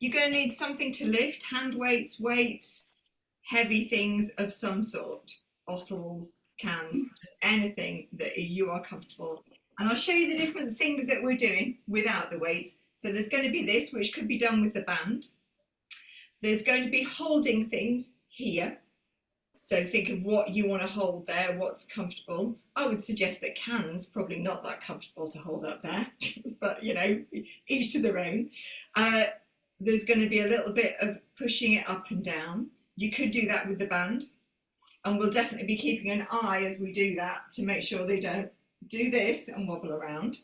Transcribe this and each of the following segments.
You're going to need something to lift, hand weights, weights, heavy things of some sort, bottles, cans, just anything that you are comfortable. And I'll show you the different things that we're doing without the weights. So there's going to be this, which could be done with the band. There's going to be holding things here. So think of what you want to hold there, what's comfortable. I would suggest that cans probably not that comfortable to hold up there, but you know, each to their own. There's going to be a little bit of pushing it up and down. You could do that with the band, and we'll definitely be keeping an eye as we do that to make sure they don't do this and wobble around.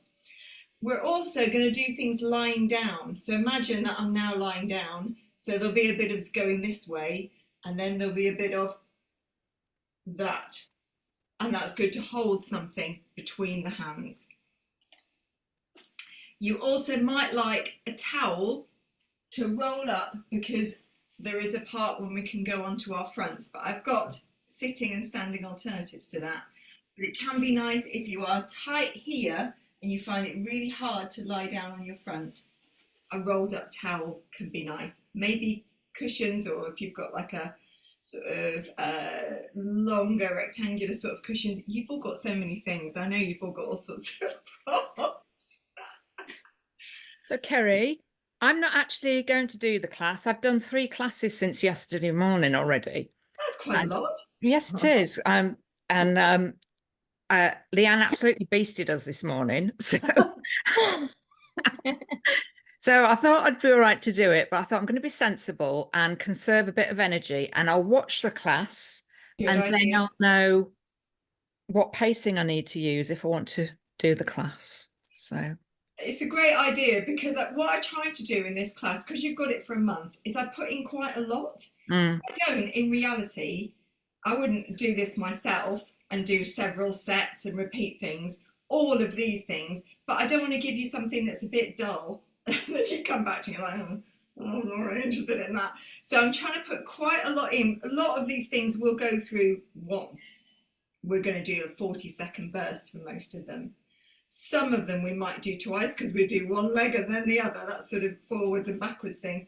We're also going to do things lying down. So imagine that I'm now lying down. So there'll be a bit of going this way, and then there'll be a bit of that. And that's good to hold something between the hands. You also might like a towel to roll up, because there is a part when we can go onto our fronts, but I've got sitting and standing alternatives to that. But it can be nice if you are tight here and you find it really hard to lie down on your front. A rolled up towel can be nice. Maybe cushions, or if you've got like a sort of longer rectangular sort of cushions. You've all got so many things. I know you've all got all sorts of props. So, Kerry, I'm not actually going to do the class. I've done 3 classes since yesterday morning already. That's quite a lot. Yes, it is. And Leanne absolutely beasted us this morning. So I thought I'd be all right to do it, but I thought I'm going to be sensible and conserve a bit of energy, and I'll watch the class Good and idea. then I'll know what pacing I need to use if I want to do the class. So It's a great idea, because what I try to do in this class, because you've got it for a month, is I put in quite a lot. I don't, in reality, I wouldn't do this myself and do several sets and repeat things, all of these things, but I don't want to give you something that's a bit dull that you come back to and you're like, oh, I'm not really interested in that. So I'm trying to put quite a lot in. A lot of these things we'll go through once. We're going to do a 40-second burst for most of them. Some of them we might do twice, because we do one leg and then the other. That's sort of forwards and backwards things.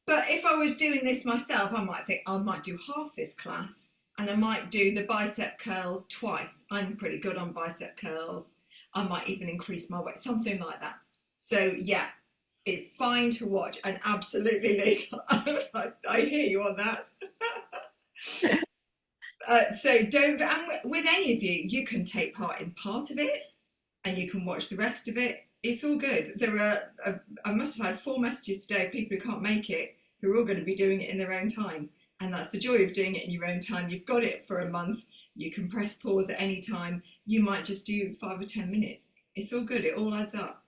But if I was doing this myself, I might think I might do half this class, and I might do the bicep curls twice. I'm pretty good on bicep curls. I might even increase my weight, something like that. So yeah, it's fine to watch, and absolutely, Liz, I hear you on that. So don't, and with any of you, you can take part in part of it, and you can watch the rest of it. It's all good. There are, I must have had 4 messages today of people who can't make it, who are all going to be doing it in their own time. And that's the joy of doing it in your own time. You've got it for a month. You can press pause at any time. You might just do 5 or 10 minutes. It's all good. It all adds up.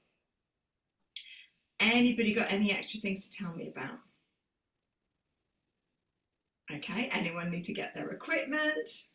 Anybody got any extra things to tell me about? Okay, anyone need to get their equipment?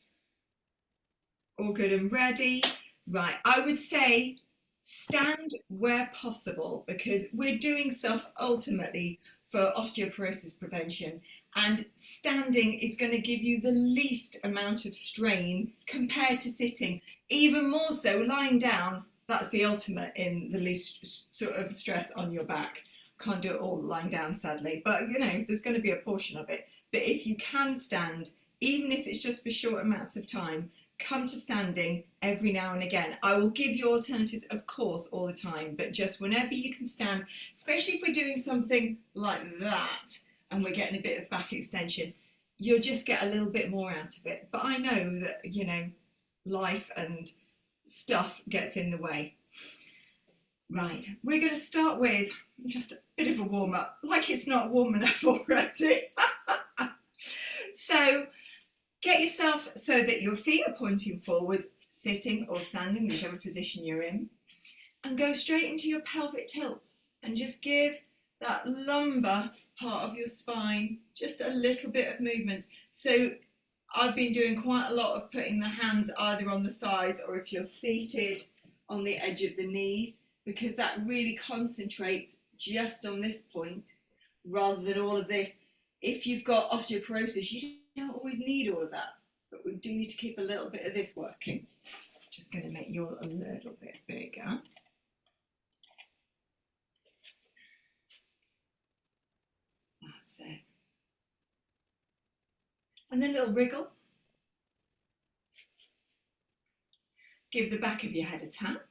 All good and ready? Right, I would say stand where possible, because we're doing stuff ultimately for osteoporosis prevention, and standing is going to give you the least amount of strain compared to sitting. Even more so, lying down, that's the ultimate in the least sort of stress on your back. Can't do it all lying down, sadly, but you know, there's going to be a portion of it. But if you can stand, even if it's just for short amounts of time, come to standing every now and again. I will give you alternatives, of course, all the time, but just whenever you can stand, especially if we're doing something like that and we're getting a bit of back extension, you'll just get a little bit more out of it. But I know that, you know, life and stuff gets in the way. Right, we're going to start with just a bit of a warm up, like it's not warm enough already. So get yourself so that your feet are pointing forwards, sitting or standing, whichever position you're in, and go straight into your pelvic tilts, and just give that lumbar part of your spine just a little bit of movement. So I've been doing quite a lot of putting the hands either on the thighs, or if you're seated, on the edge of the knees, because that really concentrates just on this point rather than all of this. If you've got osteoporosis, you don't always need all of that, but we do need to keep a little bit of this working. Just going to make yours a little bit bigger. That's it. And then a little wriggle. Give the back of your head a tap.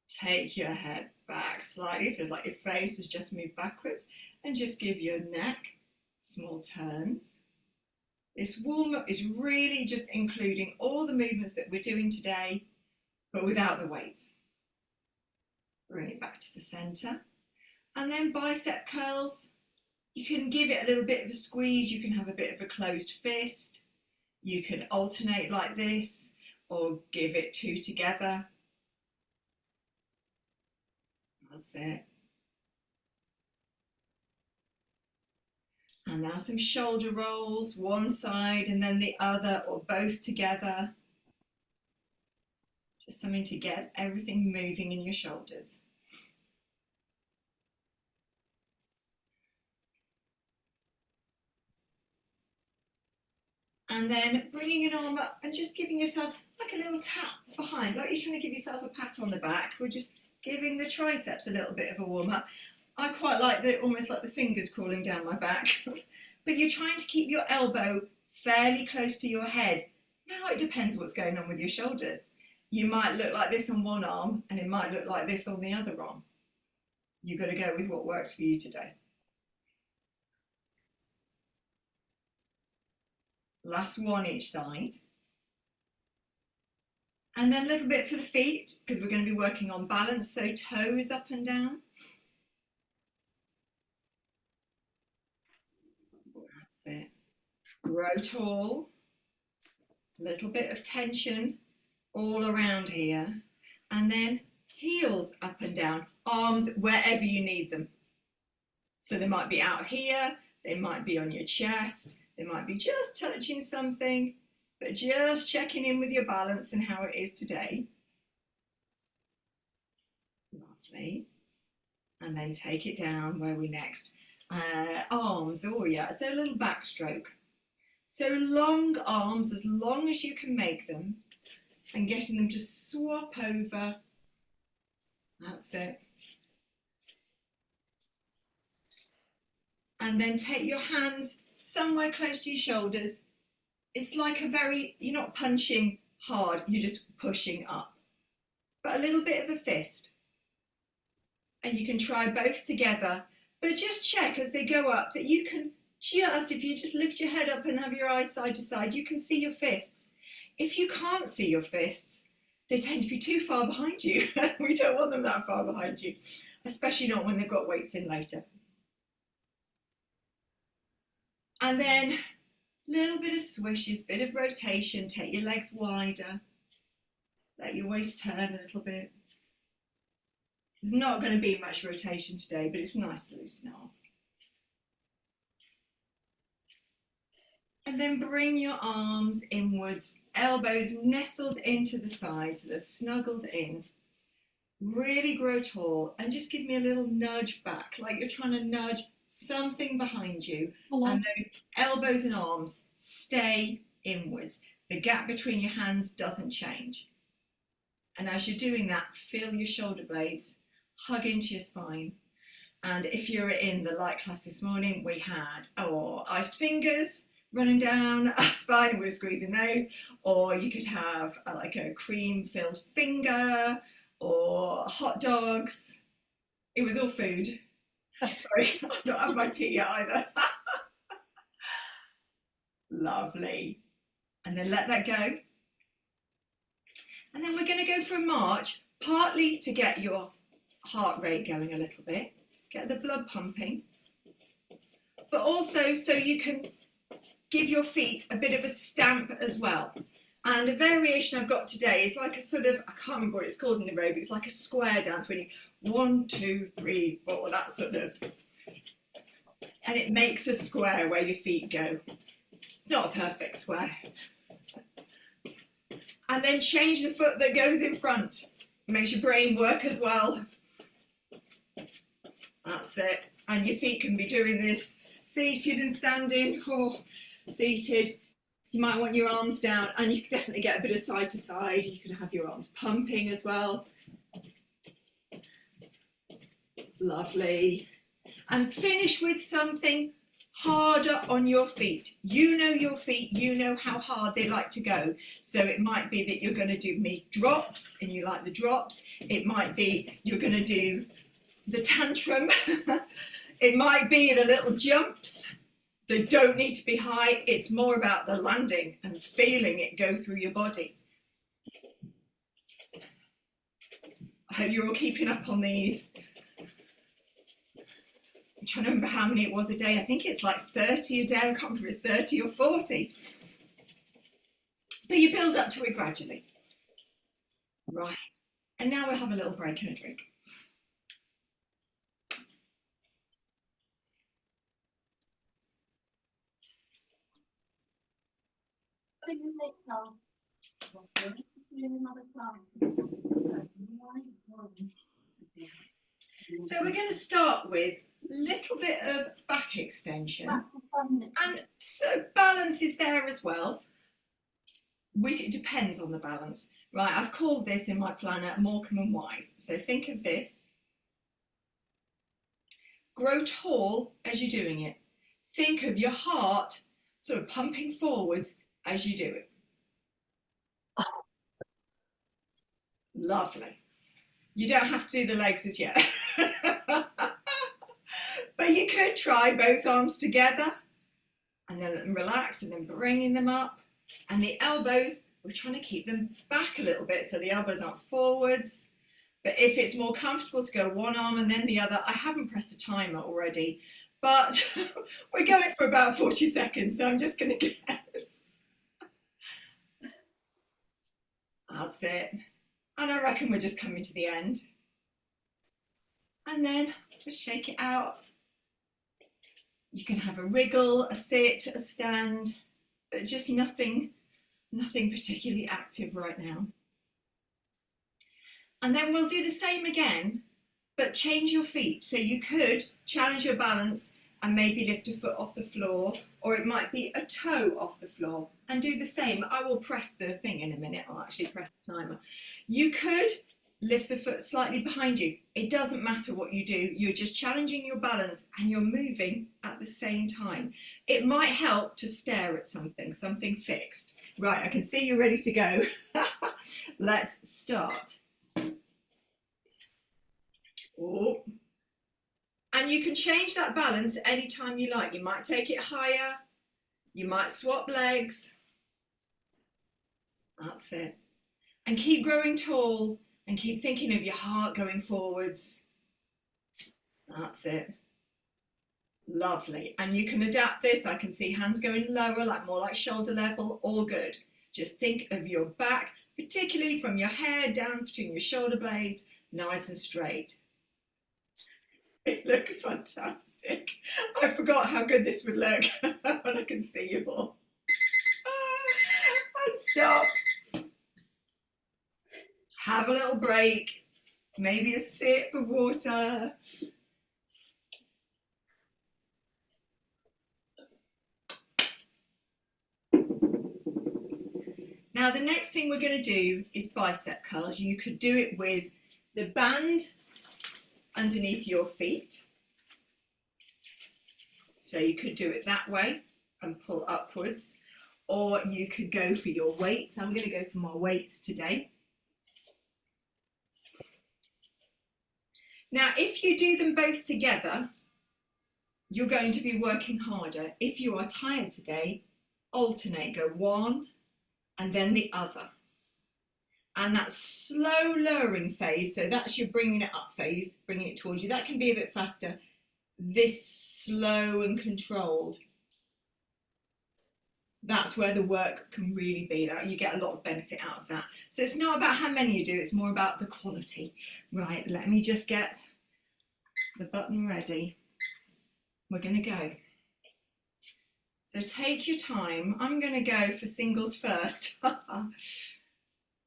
Take your head back slightly, so it's like your face has just moved backwards, and just give your neck small turns. This warm-up is really just including all the movements that we're doing today, but without the weights. Bring it back to the center. And then bicep curls. You can give it a little bit of a squeeze. You can have a bit of a closed fist. You can alternate like this, or give it two together. That's it. And now some shoulder rolls, one side and then the other, or both together. Just something to get everything moving in your shoulders. And then bringing an arm up and just giving yourself like a little tap behind, like you're trying to give yourself a pat on the back. We're just giving the triceps a little bit of a warm up. I quite like the, almost like the fingers crawling down my back. But you're trying to keep your elbow fairly close to your head. Now it depends what's going on with your shoulders. You might look like this on one arm and it might look like this on the other arm. You've got to go with what works for you today. Last one each side. And then a little bit for the feet, because we're going to be working on balance, so toes up and down. That's it. Grow tall. A little bit of tension all around here. And then heels up and down, arms wherever you need them. So they might be out here, they might be on your chest, they might be just touching something, but just checking in with your balance and how it is today. Lovely. And then take it down. Where are we next? Arms, oh yeah, so a little backstroke. So long arms, as long as you can make them, and getting them to swap over. That's it. And then take your hands somewhere close to your shoulders. It's like a very, you're not punching hard, you're just pushing up. But a little bit of a fist. And you can try both together, but just check as they go up that you can just, if you just lift your head up and have your eyes side to side, you can see your fists. If you can't see your fists, they tend to be too far behind you. We don't want them that far behind you, especially not when they've got weights in later. And then a little bit of swishes, bit of rotation, take your legs wider, let your waist turn a little bit. There's not going to be much rotation today, but it's nice to loosen off. And then bring your arms inwards, elbows nestled into the sides, so they're snuggled in. Really grow tall and just give me a little nudge back, like you're trying to nudge something behind you. Hello. And those elbows and arms stay inwards. The gap between your hands doesn't change. And as you're doing that, feel your shoulder blades hug into your spine. And if you were in the light class this morning, we had iced fingers running down our spine, and we were squeezing those, or you could have like a cream filled finger or hot dogs. It was all food. Sorry, I don't have my tea yet either. Lovely. And then let that go. And then we're going to go for a march, partly to get your heart rate going a little bit, get the blood pumping, but also so you can give your feet a bit of a stamp as well. And a variation I've got today is like a sort of, I can't remember what it's called in the aerobics, it's like a square dance when you 1, 2, 3, 4, that sort of, and it makes a square where your feet go. It's not a perfect square. And then change the foot that goes in front. It makes your brain work as well. That's it. And your feet can be doing this seated and standing, or seated. You might want your arms down, and you can definitely get a bit of side to side. You can have your arms pumping as well. Lovely. And finish with something harder on your feet. You know your feet, you know how hard they like to go. So it might be that you're going to do mid drops and you like the drops. It might be you're going to do the tantrum. It might be the little jumps. They don't need to be high. It's more about the landing and feeling it go through your body. I hope you're all keeping up on these. I'm trying to remember how many it was a day. I think it's like 30 a day. I can't remember if it's 30 or 40. But you build up to it gradually. Right. And now we'll have a little break and a drink. So we're going to start with a little bit of back extension, and so balance is there as well. It depends on the balance, right? I've called this in my planner Morecambe and Wise. So think of this. Grow tall as you're doing it. Think of your heart sort of pumping forwards as you do it. Oh. Lovely. You don't have to do the legs as yet. But you could try both arms together and then let them relax and then bringing them up. And the elbows, we're trying to keep them back a little bit so the elbows aren't forwards. But if it's more comfortable to go one arm and then the other, I haven't pressed a timer already, but we're going for about 40 seconds, so I'm just going to guess. That's it. And I reckon we're just coming to the end. And then just shake it out. You can have a wriggle, a sit, a stand, but just nothing particularly active right now. And then we'll do the same again, but change your feet. So you could challenge your balance and maybe lift a foot off the floor, or it might be a toe off the floor, and do the same. I will press the thing in a minute. I'll actually press the timer. You could lift the foot slightly behind you. It doesn't matter what you do. You're just challenging your balance and you're moving at the same time. It might help to stare at something fixed. Right, I can see you're ready to go. Let's start. Oh. And you can change that balance anytime you like. You might take it higher. You might swap legs. That's it. And keep growing tall and keep thinking of your heart going forwards. That's it. Lovely. And you can adapt this. I can see hands going lower, like more like shoulder level. All good. Just think of your back, particularly from your hair down between your shoulder blades, nice and straight. It looks fantastic. I forgot how good this would look when I can see you all. And stop. Have a little break. Maybe a sip of water. Now the next thing we're going to do is bicep curls. You could do it with the band underneath your feet. So you could do it that way and pull upwards, or you could go for your weights. I'm going to go for my weights today. Now, if you do them both together, you're going to be working harder. If you are tired today, alternate, go one and then the other. And that slow lowering phase, so that's your bringing it up phase, bringing it towards you. That can be a bit faster. This slow and controlled, that's where the work can really be. You get a lot of benefit out of that. So it's not about how many you do, it's more about the quality. Right, let me just get the button ready. We're going to go. So take your time. I'm going to go for singles first.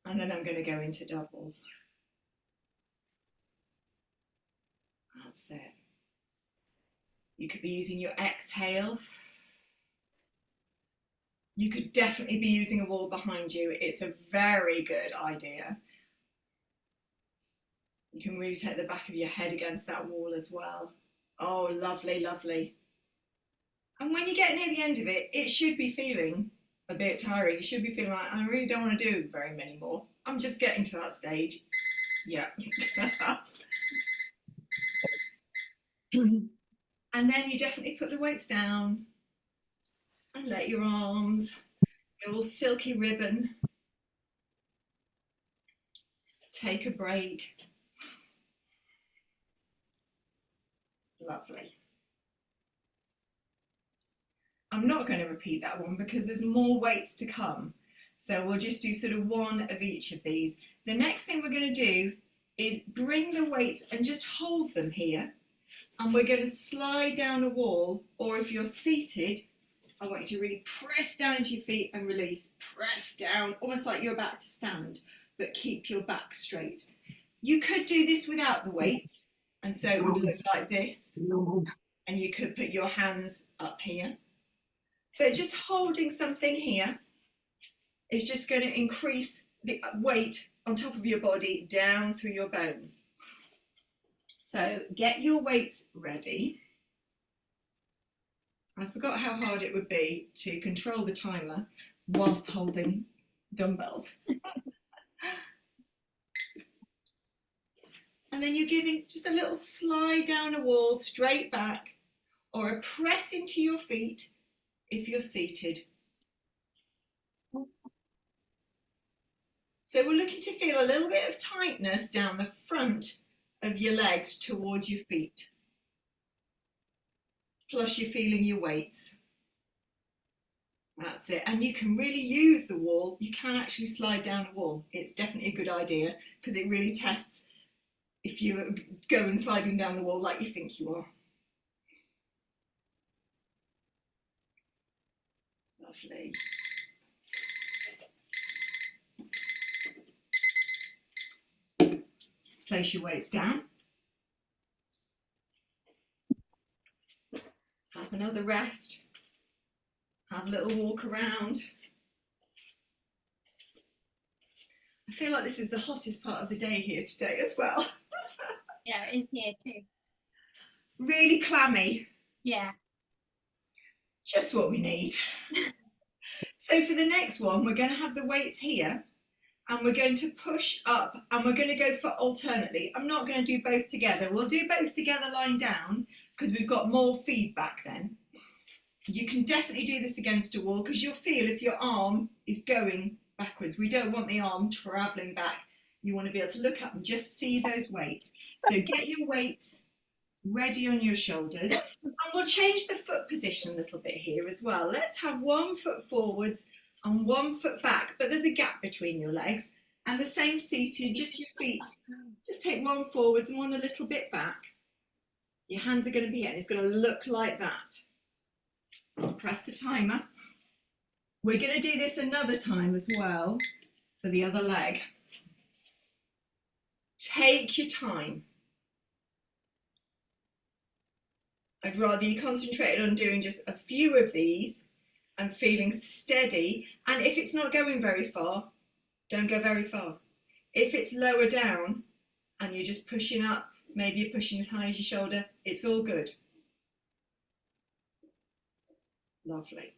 And then I'm going to go into doubles. That's it. You could be using your exhale. You could definitely be using a wall behind you. It's a very good idea. You can really take the back of your head against that wall as well. Oh, lovely, lovely. And when you get near the end of it, it should be feeling a bit tiring. You should be feeling like, I really don't want to do very many more. I'm just getting to that stage. Yeah. And then you definitely put the weights down and let your arms go all silky ribbon. Take a break. Lovely. I'm not going to repeat that one because there's more weights to come. So we'll just do sort of one of each of these. The next thing we're going to do is bring the weights and just hold them here. And we're going to slide down a wall, or if you're seated, I want you to really press down into your feet and release. Press down, almost like you're about to stand, but keep your back straight. You could do this without the weights, and so it would look like this. And you could put your hands up here. But just holding something here is just going to increase the weight on top of your body down through your bones. So get your weights ready. I forgot how hard it would be to control the timer whilst holding dumbbells. And then you're giving just a little slide down a wall straight back, or a press into your feet if you're seated. So we're looking to feel a little bit of tightness down the front of your legs towards your feet. Plus you're feeling your weights. That's it. And you can really use the wall. You can actually slide down a wall. It's definitely a good idea because it really tests if you're going sliding down the wall like you think you are. Lovely. Place your weights down. Have another rest. Have a little walk around. I feel like this is the hottest part of the day here today as well. Yeah, it is here too. Really clammy. Yeah. Just what we need. So for the next one, we're going to have the weights here and we're going to push up and we're going to go for alternately. I'm not going to do both together. We'll do both together lying down because we've got more feedback then. You can definitely do this against a wall because you'll feel if your arm is going backwards. We don't want the arm travelling back. You want to be able to look up and just see those weights. So get your weights ready on your shoulders. And we'll change the foot position a little bit here as well. Let's have 1 foot forwards and 1 foot back, but there's a gap between your legs. And the same seated, just your feet. Just take 1 forwards and 1 a little bit back. Your hands are going to be in. It's going to look like that. I'll press the timer. We're going to do this another time as well for the other leg. Take your time. I'd rather you concentrated on doing just a few of these and feeling steady. And if it's not going very far, don't go very far. If it's lower down and you're just pushing up, maybe you're pushing as high as your shoulder, it's all good. Lovely.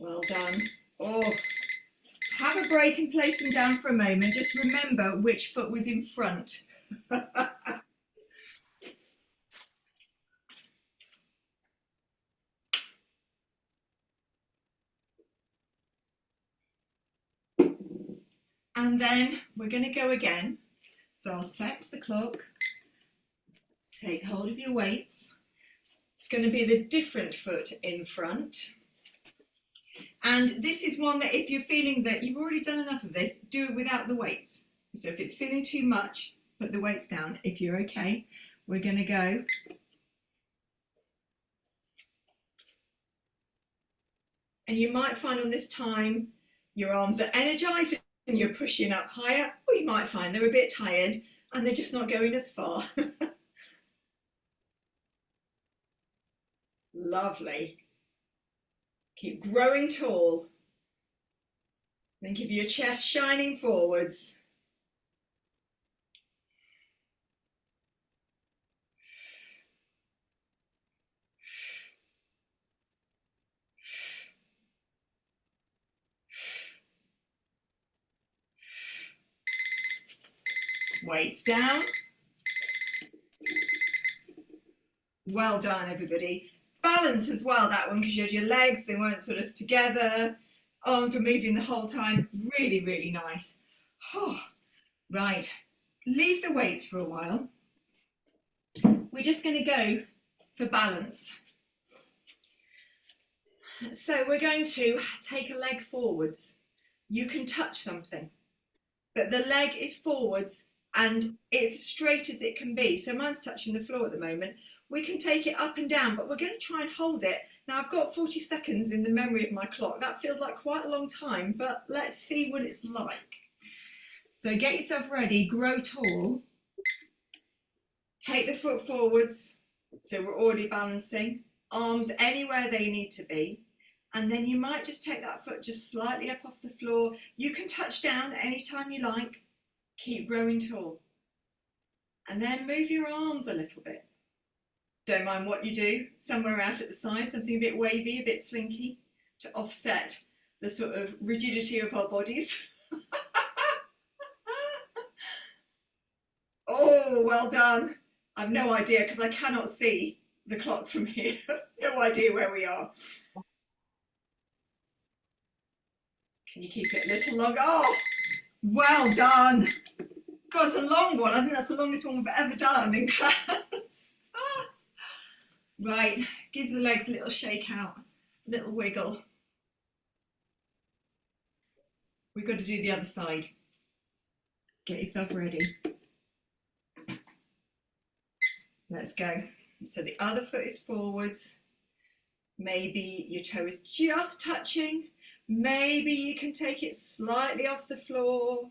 Well done. Oh, have a break and place them down for a moment. Just remember which foot was in front. And then we're going to go again. So I'll set the clock. Take hold of your weights. It's going to be the different foot in front. And this is one that if you're feeling that you've already done enough of this, do it without the weights. So if it's feeling too much, put the weights down. If you're okay, we're going to go. And you might find on this time, your arms are energized and you're pushing up higher, or you might find they're a bit tired and they're just not going as far. Lovely. Keep growing tall. Think of your chest shining forwards. Weights down. Well done, everybody. Balance as well, that one, because you had your legs, they weren't sort of together. Arms were moving the whole time. Really, really nice. Oh, right. Leave the weights for a while. We're just going to go for balance. So we're going to take a leg forwards. You can touch something, but the leg is forwards and it's as straight as it can be. So mine's touching the floor at the moment. We can take it up and down, but we're going to try and hold it. Now I've got 40 seconds in the memory of my clock. That feels like quite a long time, but let's see what it's like. So get yourself ready, grow tall. Take the foot forwards, so we're already balancing. Arms anywhere they need to be. And then you might just take that foot just slightly up off the floor. You can touch down anytime you like. Keep growing tall. And then move your arms a little bit. Don't mind what you do, somewhere out at the side, something a bit wavy, a bit slinky, to offset the sort of rigidity of our bodies. Oh, well done. I've no idea because I cannot see the clock from here. No idea where we are. Can you keep it a little longer? Oh, well done. God, it's a long one. I think that's the longest one we've ever done in class. Right, give the legs a little shake out, a little wiggle. We've got to do the other side. Get yourself ready. Let's go. So the other foot is forwards. Maybe your toe is just touching. Maybe you can take it slightly off the floor.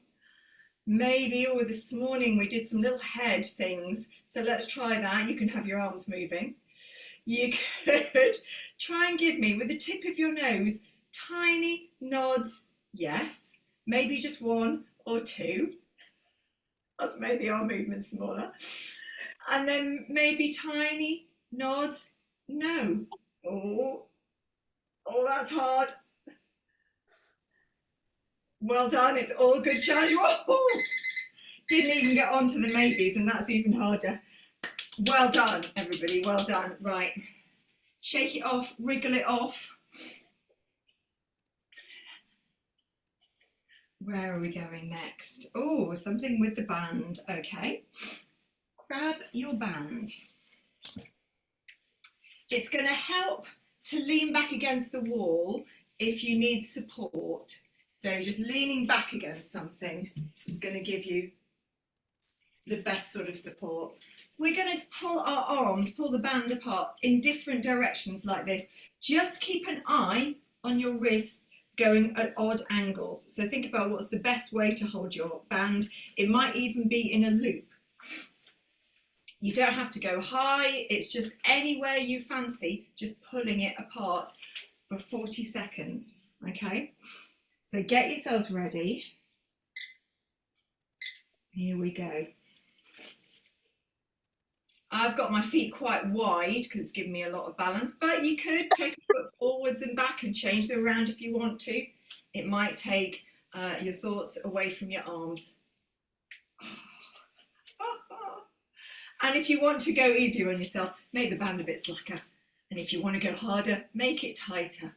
Maybe, or this morning we did some little head things. So let's try that. You can have your arms moving. You could try and give me, with the tip of your nose, tiny nods. Yes. Maybe just one or two. That's made the arm movement smaller. And then maybe tiny nods. No. Oh, that's hard. Well done. It's all good challenge. Whoa! Didn't even get onto the maybes, and that's even harder. Well done, everybody. Well done. Right. Shake it off. Wriggle it off. Where are we going next? Oh, something with the band. Okay. Grab your band. It's going to help to lean back against the wall if you need support. So just leaning back against something is going to give you the best sort of support. We're going to pull our arms, pull the band apart in different directions like this. Just keep an eye on your wrists going at odd angles. So think about what's the best way to hold your band. It might even be in a loop. You don't have to go high, it's just anywhere you fancy, just pulling it apart for 40 seconds, okay? So get yourselves ready. Here we go. I've got my feet quite wide because it's giving me a lot of balance, but you could take a foot forwards and back and change them around if you want to. It might take your thoughts away from your arms. And if you want to go easier on yourself, make the band a bit slacker. And if you want to go harder, make it tighter.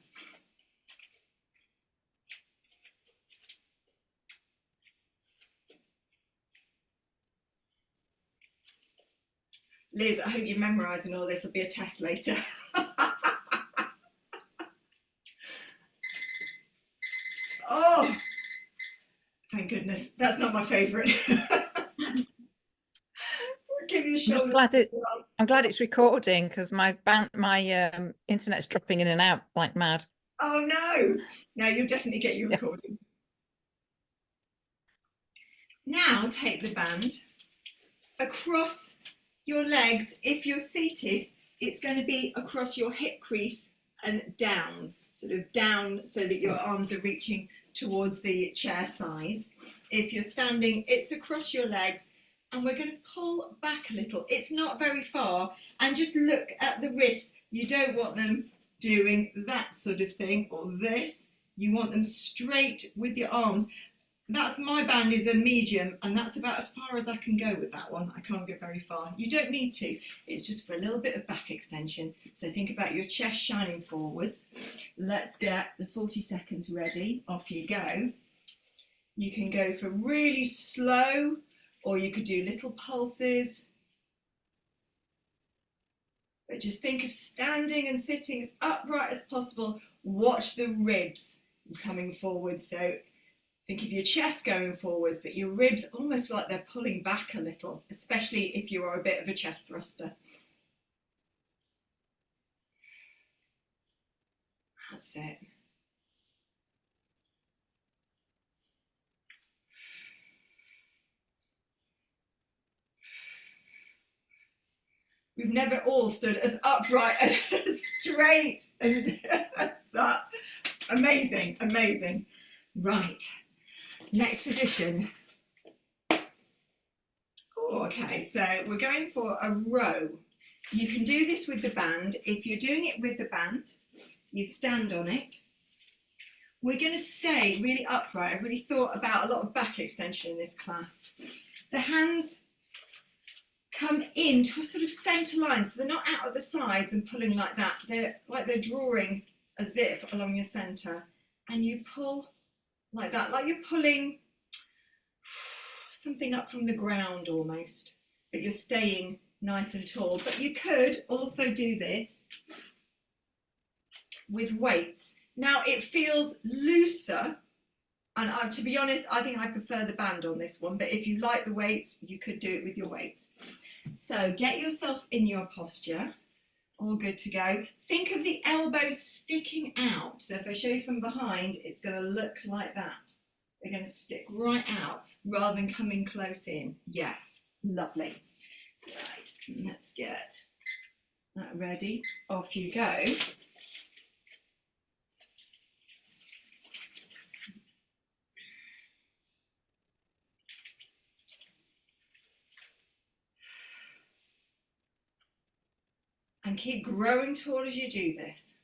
Liz, I hope you're memorising all this. There'll be a test later. Oh, thank goodness. That's not my favourite. Give your shoulders. I'm glad it's recording because my internet's dropping in and out like mad. Oh no! No, you'll definitely get your recording. Now take the band across your legs. If you're seated, it's going to be across your hip crease and down. sort of down so that your arms are reaching towards the chair sides. If you're standing, it's across your legs, and we're going to pull back a little. It's not very far, and just look at the wrists. You don't want them doing that sort of thing or this. You want them straight with your arms. That's, my band is a medium, and that's about as far as I can go with that one. I can't go very far. You don't need to. It's just for a little bit of back extension. So think about your chest shining forwards. Let's get the 40 seconds ready. Off you go. You can go for really slow, or you could do little pulses. But just think of standing and sitting as upright as possible. Watch the ribs coming forward. So think of your chest going forwards, but your ribs almost like they're pulling back a little, especially if you are a bit of a chest thruster. That's it. We've never all stood as upright and as straight, and that's that. Amazing, amazing. Right, next position. Oh, okay, so we're going for a row. You can do this with the band. If you're doing it with the band, you stand on it. We're going to stay really upright. I've really thought about a lot of back extension in this class. The hands come into a sort of centre line, so they're not out at the sides and pulling like that. They're like they're drawing a zip along your centre, and you pull like that, like you're pulling something up from the ground almost, but you're staying nice and tall. But you could also do this with weights. Now it feels looser, and to be honest, I think I prefer the band on this one, but if you like the weights, you could do it with your weights. So get yourself in your posture, all good to go. Think of the elbows sticking out. So if I show you from behind, it's going to look like that. They're going to stick right out rather than coming close in. Yes, lovely. Right, let's get that ready. Off you go. And keep growing tall as you do this.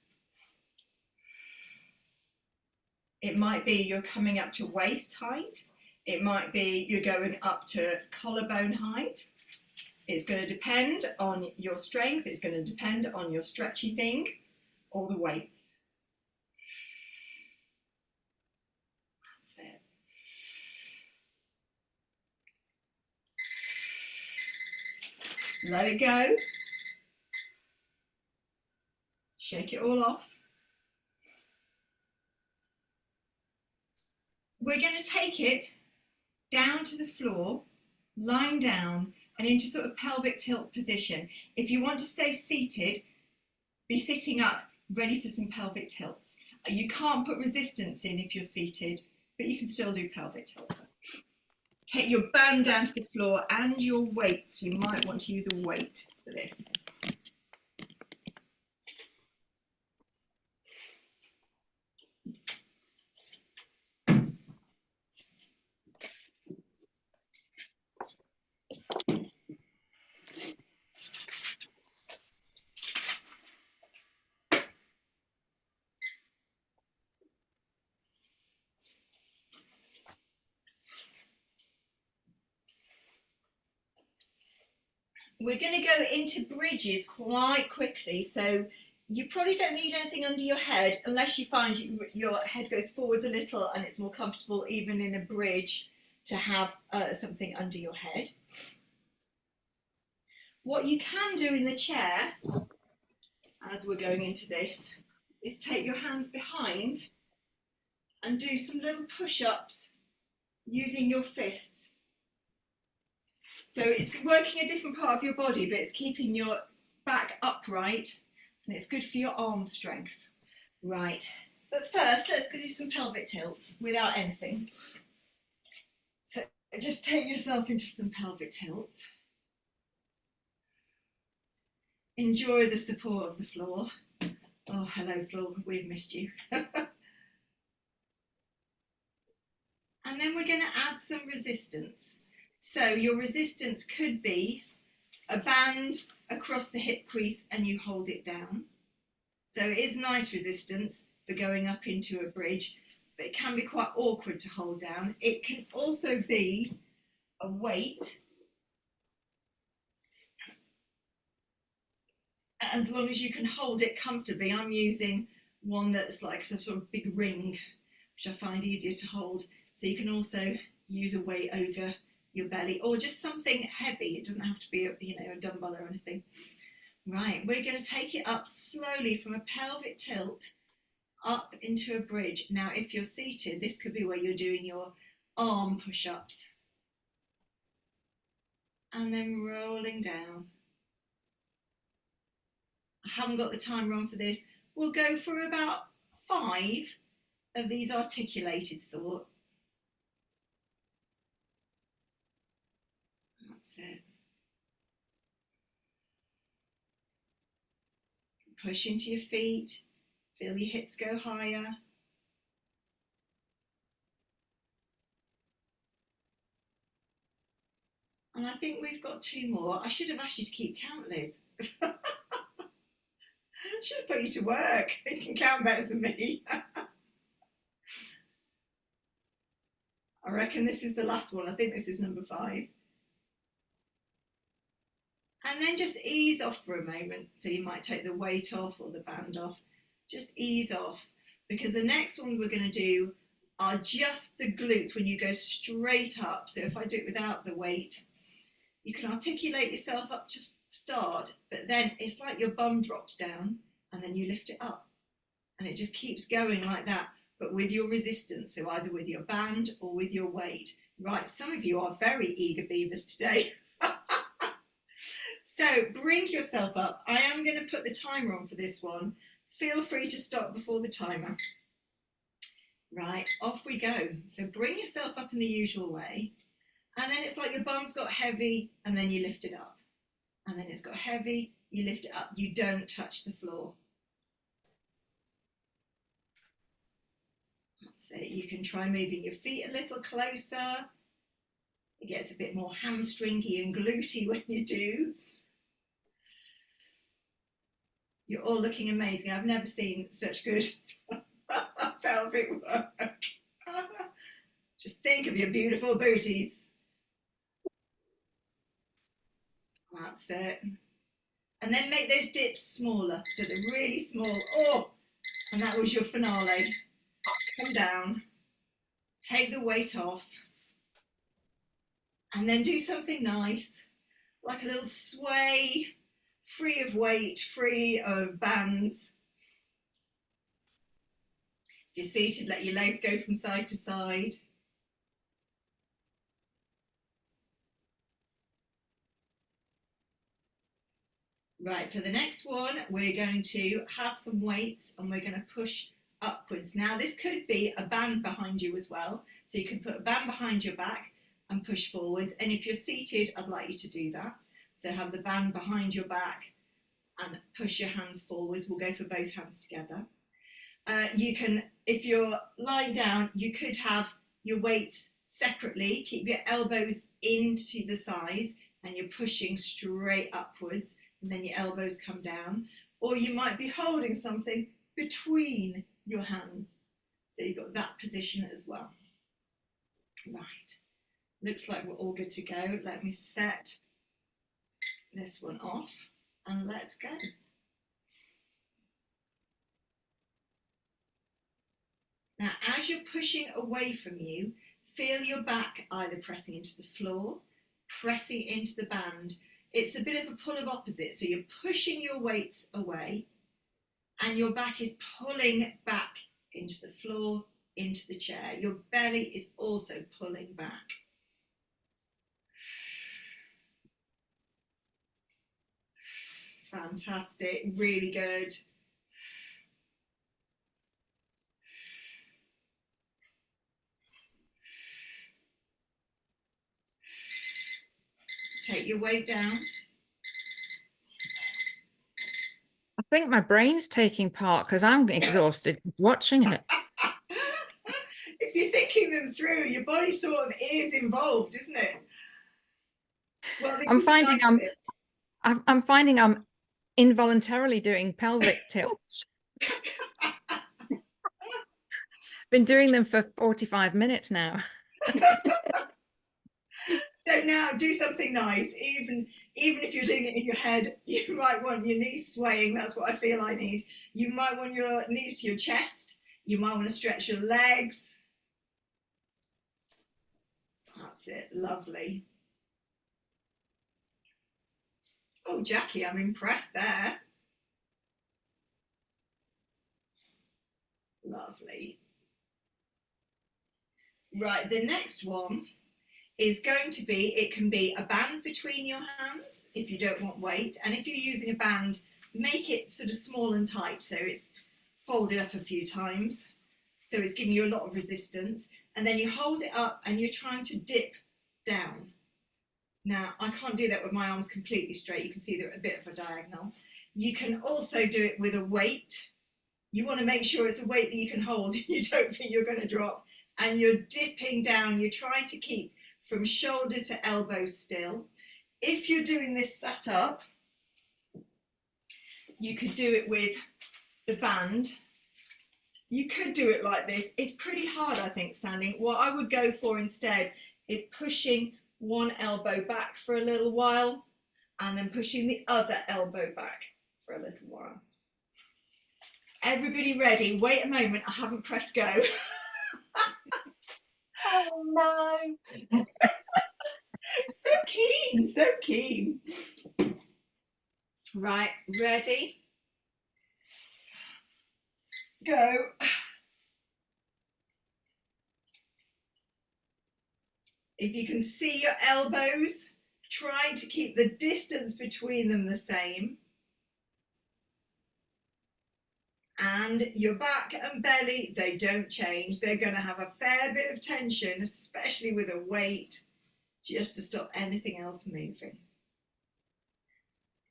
It might be you're coming up to waist height. It might be you're going up to collarbone height. It's going to depend on your strength. It's going to depend on your stretchy thing or the weights. That's it. Let it go. Shake it all off. We're going to take it down to the floor, lying down and into sort of pelvic tilt position. If you want to stay seated, be sitting up, ready for some pelvic tilts. You can't put resistance in if you're seated, but you can still do pelvic tilts. Take your band down to the floor and your weights. You might want to use a weight for this. We're going to go into bridges quite quickly, so you probably don't need anything under your head unless you find your head goes forwards a little and it's more comfortable even in a bridge to have something under your head. What you can do in the chair, as we're going into this, is take your hands behind and do some little push-ups using your fists. So it's working a different part of your body, but it's keeping your back upright and it's good for your arm strength. Right, but first let's go do some pelvic tilts without anything. So just take yourself into some pelvic tilts. Enjoy the support of the floor. Oh, hello, Flor. We've missed you. And then we're going to add some resistance. So your resistance could be a band across the hip crease and you hold it down. So it is nice resistance for going up into a bridge, but it can be quite awkward to hold down. It can also be a weight. And as long as you can hold it comfortably, I'm using one that's like some sort of big ring, which I find easier to hold. So you can also use a weight over your belly or just something heavy. It doesn't have to be a dumbbell or anything. Right, we're going to take it up slowly from a pelvic tilt up into a bridge. Now, if you're seated, this could be where you're doing your arm push-ups. And then rolling down. I haven't got the timer on for this. We'll go for about 5 of these articulated sort. That's it. Push into your feet. Feel your hips go higher. And I think we've got 2 more. I should have asked you to keep count, Liz. I should have put you to work. You can count better than me. I reckon this is the last one. I think this is number 5. And then just ease off for a moment. So you might take the weight off or the band off. Just ease off, because the next one we're going to do are just the glutes when you go straight up. So if I do it without the weight, you can articulate yourself up to start, but then it's like your bum drops down and then you lift it up. And it just keeps going like that, but with your resistance. So either with your band or with your weight. Right, some of you are very eager beavers today. So bring yourself up. I am going to put the timer on for this one. Feel free to stop before the timer. Right, off we go. So bring yourself up in the usual way. And then it's like your bum's got heavy and then you lift it up. And then it's got heavy, you lift it up. You don't touch the floor. That's it. You can try moving your feet a little closer. It gets a bit more hamstringy and glutey when you do. You're all looking amazing. I've never seen such good pelvic work. Just think of your beautiful booties. That's it. And then make those dips smaller, so they're really small. Oh, and that was your finale. Come down, take the weight off, and then do something nice, like a little sway, free of weight, free of bands. If you're seated, let your legs go from side to side. Right, for the next one, we're going to have some weights and we're going to push upwards. Now, this could be a band behind you as well. So you can put a band behind your back and push forwards. And if you're seated, I'd like you to do that. So have the band behind your back and push your hands forwards. We'll go for both hands together. You can, if you're lying down, you could have your weights separately. Keep your elbows into the sides and you're pushing straight upwards, and then your elbows come down. Or you might be holding something between your hands. So you've got that position as well. Right, looks like we're all good to go. Let me set this one off and let's go. Now, as you're pushing away from you, feel your back either pressing into the floor, pressing into the band. It's a bit of a pull of opposite. So you're pushing your weights away and your back is pulling back into the floor, into the chair. Your belly is also pulling back. Fantastic, really good. Take your weight down. think my brain's taking part because I'm exhausted watching it. If you're thinking them through, your body sort of is involved, isn't it? Well, this I'm is a finding nice bit. I'm finding I'm involuntarily doing pelvic tilts. Been doing them for 45 minutes now. So now do something nice. Even if you're doing it in your head, you might want your knees swaying. That's what I feel I need. You might want your knees to your chest. You might want to stretch your legs. That's it. Lovely. Oh, Jackie, I'm impressed there. Lovely. Right, the next one is going to be, it can be a band between your hands if you don't want weight. And if you're using a band, make it sort of small and tight so it's folded up a few times. So it's giving you a lot of resistance. And then you hold it up and you're trying to dip down. Now, I can't do that with my arms completely straight. You can see they're a bit of a diagonal. You can also do it with a weight. You want to make sure it's a weight that you can hold. You don't think you're going to drop. And you're dipping down. You're trying to keep from shoulder to elbow still. If you're doing this sat up, you could do it with the band. You could do it like this. It's pretty hard, I think, standing. What I would go for instead is pushing one elbow back for a little while and then pushing the other elbow back for a little while. Everybody ready? Wait a moment, I haven't pressed go. Oh no. So keen, so keen. Right, ready? Go. If you can see your elbows, try to keep the distance between them the same. And your back and belly, they don't change. They're going to have a fair bit of tension, especially with a weight, just to stop anything else moving.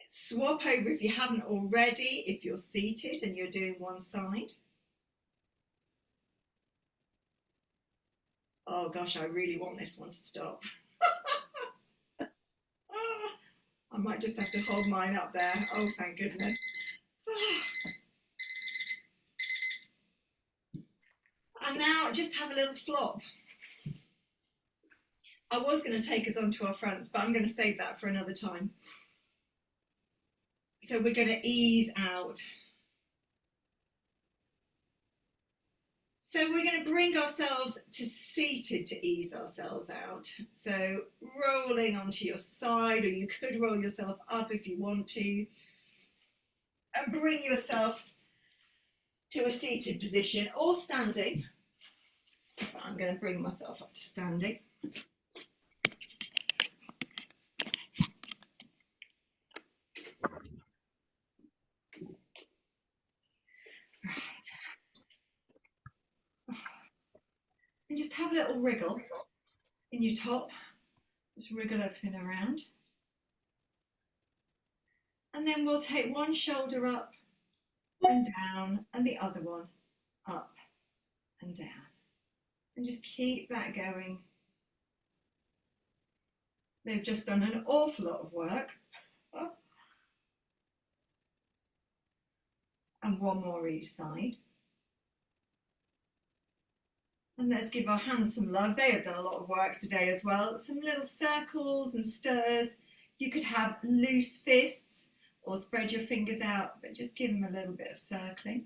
Swap over if you haven't already, if you're seated and you're doing one side. Oh gosh, I really want this one to stop. I might just have to hold mine up there. Oh, thank goodness. And now just have a little flop. I was going to take us onto our fronts, but I'm going to save that for another time. So we're going to ease out. So we're going to bring ourselves to seated to ease ourselves out. So rolling onto your side, or you could roll yourself up if you want to. And bring yourself to a seated position or standing. I'm going to bring myself up to standing. Right. And just have a little wriggle in your top. Just wriggle everything around. And then we'll take one shoulder up and down and the other one up and down. And just keep that going. They've just done an awful lot of work. And one more each side. And let's give our hands some love. They have done a lot of work today as well. Some little circles and stirs. You could have loose fists or spread your fingers out, but just give them a little bit of circling.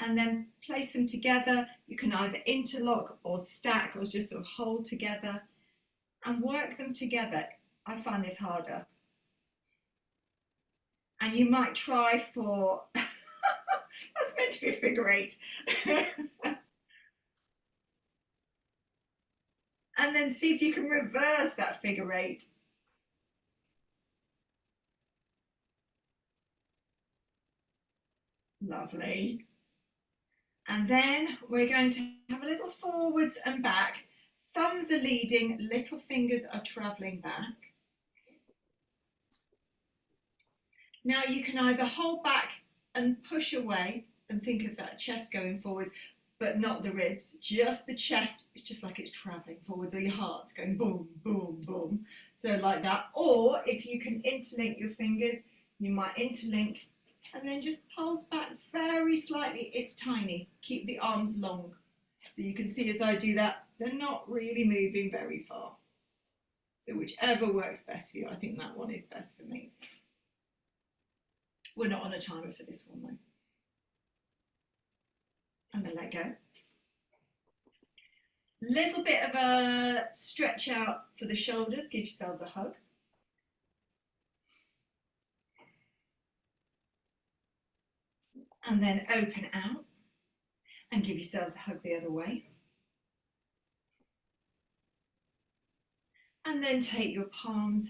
And then place them together. You can either interlock or stack or just sort of hold together and work them together. I find this harder. And you might try for, that's meant to be a figure eight. And then see if you can reverse that figure eight. Lovely. And then we're going to have a little forwards and back. Thumbs are leading, little fingers are traveling back. Now you can either hold back and push away and think of that chest going forwards, but not the ribs, just the chest. It's just like it's traveling forwards, or your heart's going boom, boom, boom. So like that. Or if you can interlink your fingers, you might interlink and then just pulse back very slightly. It's tiny. Keep the arms long. So you can see as I do that, they're not really moving very far. So whichever works best for you. I think that one is best for me. We're not on a timer for this one though. And then let go. Little bit of a stretch out for the shoulders. Give yourselves a hug. And then open out and give yourselves a hug the other way. And then take your palms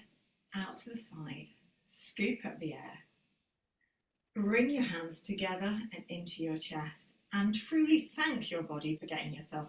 out to the side. Scoop up the air. Bring your hands together and into your chest, and truly thank your body for getting yourself